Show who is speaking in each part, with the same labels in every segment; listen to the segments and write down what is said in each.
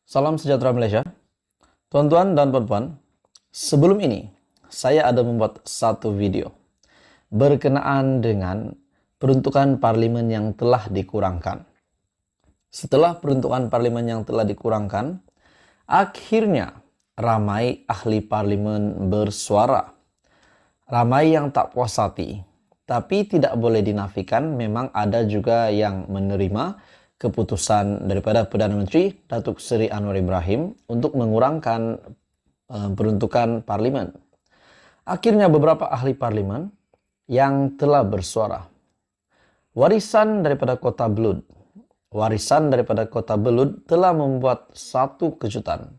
Speaker 1: Salam sejahtera Malaysia. Tuan-tuan dan puan-puan, sebelum ini saya ada membuat satu video berkenaan dengan peruntukan parlimen yang telah dikurangkan. Setelah peruntukan parlimen yang telah dikurangkan, akhirnya ramai ahli parlimen bersuara. Ramai yang tak puas hati, tapi tidak boleh dinafikan memang ada juga yang menerima keputusan daripada Perdana Menteri Datuk Seri Anwar Ibrahim untuk mengurangkan peruntukan parlimen. Akhirnya beberapa ahli parlimen yang telah bersuara. Warisan daripada Kota Belud telah membuat satu kejutan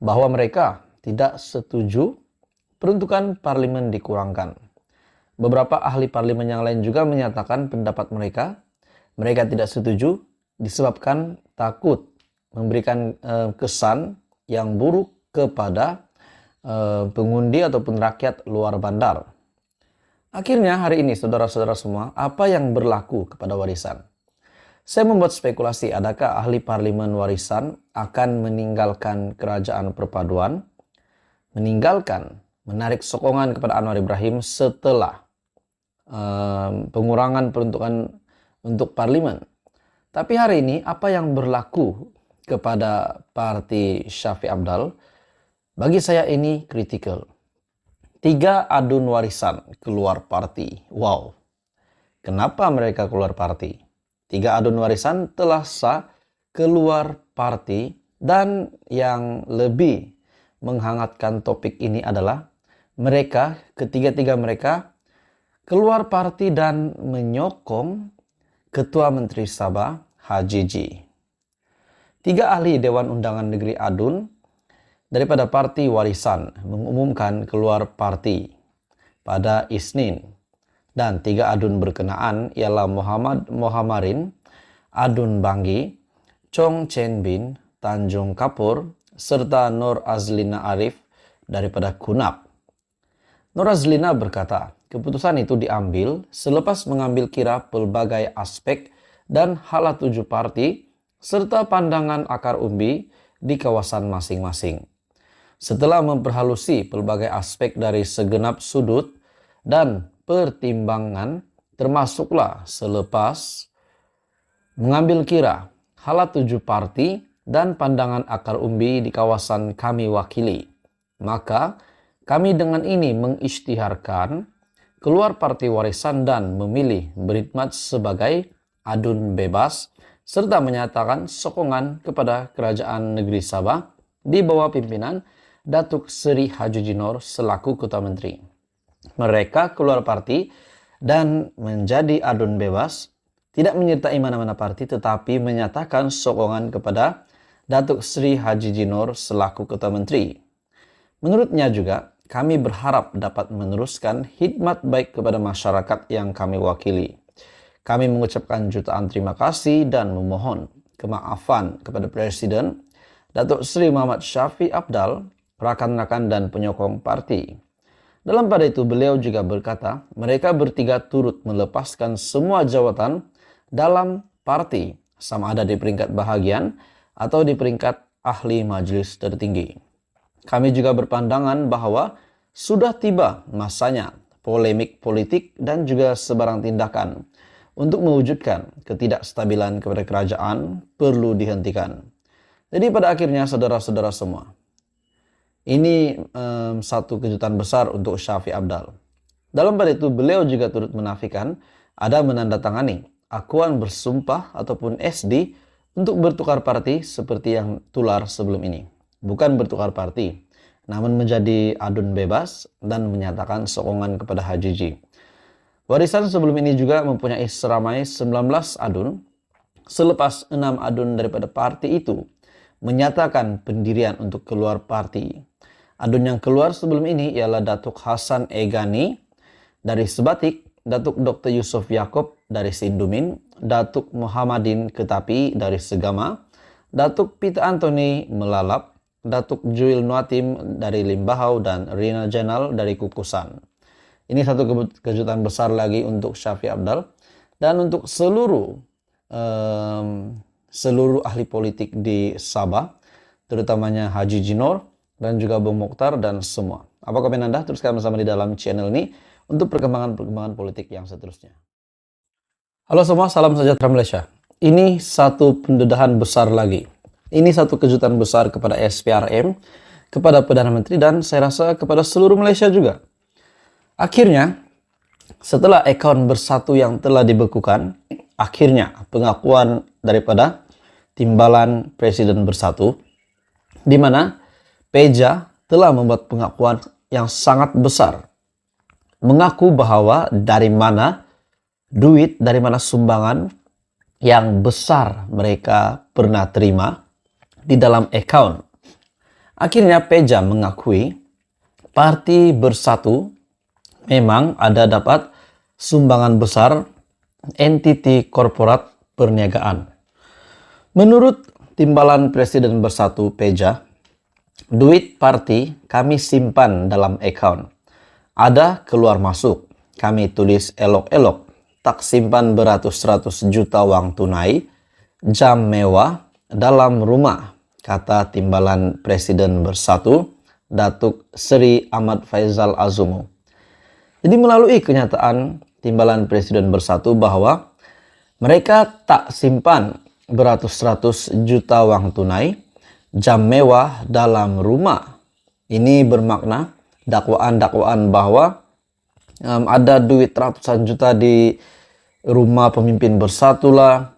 Speaker 1: bahwa mereka tidak setuju peruntukan parlimen dikurangkan. Beberapa ahli parlimen yang lain juga menyatakan pendapat mereka tidak setuju disebabkan takut memberikan kesan yang buruk kepada pengundi ataupun rakyat luar bandar. Akhirnya hari ini saudara-saudara semua, apa yang berlaku kepada warisan? Saya membuat spekulasi adakah ahli parlimen warisan akan meninggalkan kerajaan perpaduan, menarik sokongan kepada Anwar Ibrahim setelah pengurangan peruntukan untuk parlimen. Tapi hari ini apa yang berlaku kepada parti Shafie Apdal, bagi saya ini kritikal. 3 adun warisan keluar parti. Wow, kenapa mereka keluar parti? 3 adun warisan telah sah keluar parti, dan yang lebih menghangatkan topik ini adalah ketiga mereka keluar parti dan menyokong Ketua Menteri Sabah Haji G. 3 ahli Dewan Undangan Negeri Adun daripada Parti Warisan mengumumkan keluar parti pada Isnin, dan 3 adun berkenaan ialah Muhammad Mohamarin, Adun Bangi, Chong Chen Bin, Tanjung Kapur, serta Nur Azlina Arif daripada KUNAP. Nur Azlina berkata, keputusan itu diambil selepas mengambil kira pelbagai aspek dan hala 7 parti serta pandangan akar umbi di kawasan masing-masing. Setelah memperhalusi pelbagai aspek dari segenap sudut dan pertimbangan, termasuklah selepas mengambil kira hala 7 parti dan pandangan akar umbi di kawasan kami wakili, maka kami dengan ini mengisytiharkan keluar parti warisan dan memilih berkhidmat sebagai adun bebas serta menyatakan sokongan kepada Kerajaan Negeri Sabah di bawah pimpinan Datuk Seri Haji Jinor selaku Ketua Menteri. Mereka keluar parti dan menjadi adun bebas, tidak menyertai mana-mana parti tetapi menyatakan sokongan kepada Datuk Seri Haji Jinor selaku Ketua Menteri. Menurutnya juga, kami berharap dapat meneruskan khidmat baik kepada masyarakat yang kami wakili. Kami mengucapkan jutaan terima kasih dan memohon kemaafan kepada Presiden Datuk Seri Muhammad Shafie Apdal, rakan-rakan dan penyokong parti. Dalam pada itu beliau juga berkata, mereka bertiga turut melepaskan semua jawatan dalam parti, sama ada di peringkat bahagian atau di peringkat ahli majelis tertinggi. Kami juga berpandangan bahwa sudah tiba masanya polemik politik dan juga sebarang tindakan untuk mewujudkan ketidakstabilan kepada kerajaan perlu dihentikan. Jadi pada akhirnya saudara-saudara semua, ini satu kejutan besar untuk Shafie Apdal. Dalam pada itu beliau juga turut menafikan ada menandatangani akuan bersumpah ataupun SD untuk bertukar parti seperti yang tular sebelum ini. Bukan bertukar parti, namun menjadi adun bebas dan menyatakan sokongan kepada Haji G. Warisan sebelum ini juga mempunyai seramai 19 adun, selepas 6 adun daripada parti itu menyatakan pendirian untuk keluar parti. Adun yang keluar sebelum ini ialah Datuk Hasan Egani dari Sebatik, Datuk Dr. Yusof Yaakob dari Sindumin, Datuk Muhammadin Ketapi dari Segama, Datuk Peter Anthony Melalap, Datuk Juil Nuatim dari Limbahau, dan Rina Jenal dari Kukusan. Ini satu kejutan besar lagi untuk Shafie Apdal dan untuk seluruh ahli politik di Sabah terutamanya Haji Jinor dan juga Bung Mokhtar dan semua. Apa komen Anda? Teruskan bersama di dalam channel ini untuk perkembangan politik yang seterusnya. Halo semua, salam sejahtera Malaysia. Ini satu pendedahan besar lagi. Ini satu kejutan besar kepada SPRM, kepada Perdana Menteri, dan saya rasa kepada seluruh Malaysia juga. Akhirnya, setelah akaun Bersatu yang telah dibekukan, akhirnya pengakuan daripada Timbalan Presiden Bersatu, di mana Peja telah membuat pengakuan yang sangat besar. Mengaku bahwa dari mana duit, dari mana sumbangan yang besar mereka pernah terima di dalam akaun. Akhirnya Peja mengakui Parti Bersatu memang ada dapat sumbangan besar entiti korporat perniagaan. Menurut Timbalan Presiden Bersatu Peja, duit parti kami simpan dalam akaun. Ada keluar masuk. Kami tulis elok-elok. Tak simpan beratus-ratus juta wang tunai, jam mewah dalam rumah, kata Timbalan Presiden Bersatu, Datuk Seri Ahmad Faizal Azumu. Jadi melalui kenyataan Timbalan Presiden Bersatu bahwa mereka tak simpan beratus-ratus juta wang tunai, jam mewah dalam rumah. Ini bermakna dakwaan-dakwaan bahwa ada duit ratusan juta di rumah pemimpin Bersatu lah,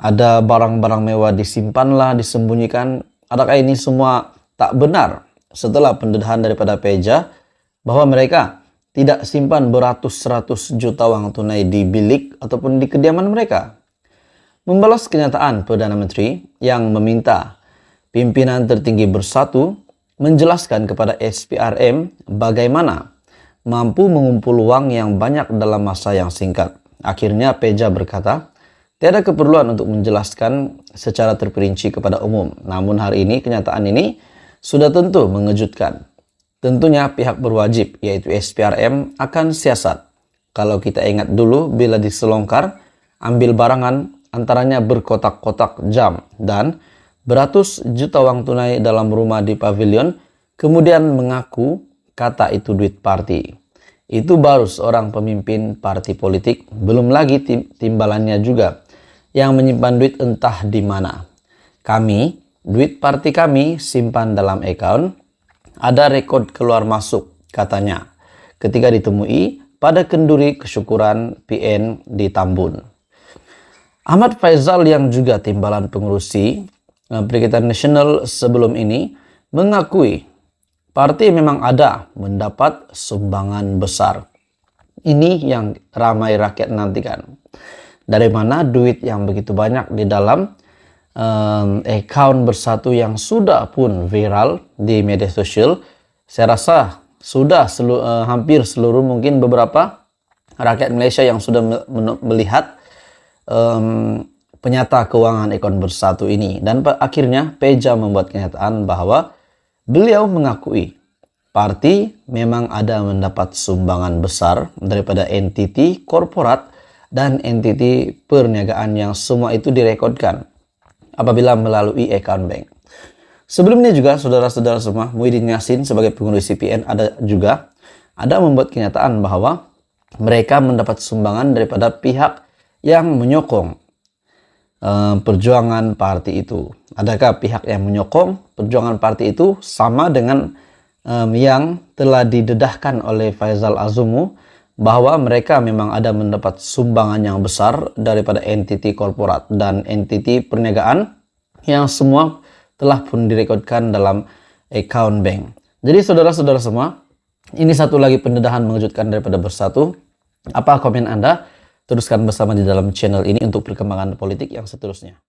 Speaker 1: ada barang-barang mewah disimpan lah, disembunyikan. Adakah ini semua tak benar? Setelah pendedahan daripada Peja bahwa mereka tidak simpan beratus-ratus juta wang tunai di bilik ataupun di kediaman mereka. Membalas kenyataan Perdana Menteri yang meminta pimpinan tertinggi Bersatu menjelaskan kepada SPRM bagaimana mampu mengumpul uang yang banyak dalam masa yang singkat. Akhirnya Peja berkata, tiada keperluan untuk menjelaskan secara terperinci kepada umum. Namun hari ini kenyataan ini sudah tentu mengejutkan. Tentunya pihak berwajib yaitu SPRM akan siasat. Kalau kita ingat dulu bila diselongkar, ambil barangan antaranya berkotak-kotak jam dan beratus juta wang tunai dalam rumah di pavilion, kemudian mengaku kata itu duit parti. Itu baru seorang pemimpin parti politik, belum lagi timbalannya juga yang menyimpan duit entah di mana. Kami, duit parti kami simpan dalam akaun, ada rekod keluar masuk, katanya, ketika ditemui pada kenduri kesyukuran PN di Tambun. Ahmad Faizal yang juga timbalan pengurusi Perikatan Nasional sebelum ini mengakui parti memang ada mendapat sumbangan besar. Ini yang ramai rakyat nantikan. Dari mana duit yang begitu banyak di dalam akaun Bersatu yang sudah pun viral di media sosial. Saya rasa sudah hampir seluruh, mungkin beberapa rakyat Malaysia yang sudah melihat penyata keuangan akaun Bersatu ini. Dan akhirnya Peja membuat kenyataan bahwa beliau mengakui parti memang ada mendapat sumbangan besar daripada entiti korporat dan entiti perniagaan yang semua itu direkodkan apabila melalui account bank. Sebelumnya juga saudara-saudara semua, Muhyiddin Yassin sebagai pengurus CPN ada membuat kenyataan bahwa mereka mendapat sumbangan daripada pihak yang menyokong perjuangan parti itu. Adakah pihak yang menyokong perjuangan parti itu sama dengan yang telah didedahkan oleh Faizal Azumu bahwa mereka memang ada mendapat sumbangan yang besar daripada entiti korporat dan entiti perniagaan yang semua telah pun direkodkan dalam account bank. Jadi saudara-saudara semua, ini satu lagi pendedahan mengejutkan daripada Bersatu. Apa komen Anda? Teruskan bersama di dalam channel ini untuk perkembangan politik yang seterusnya.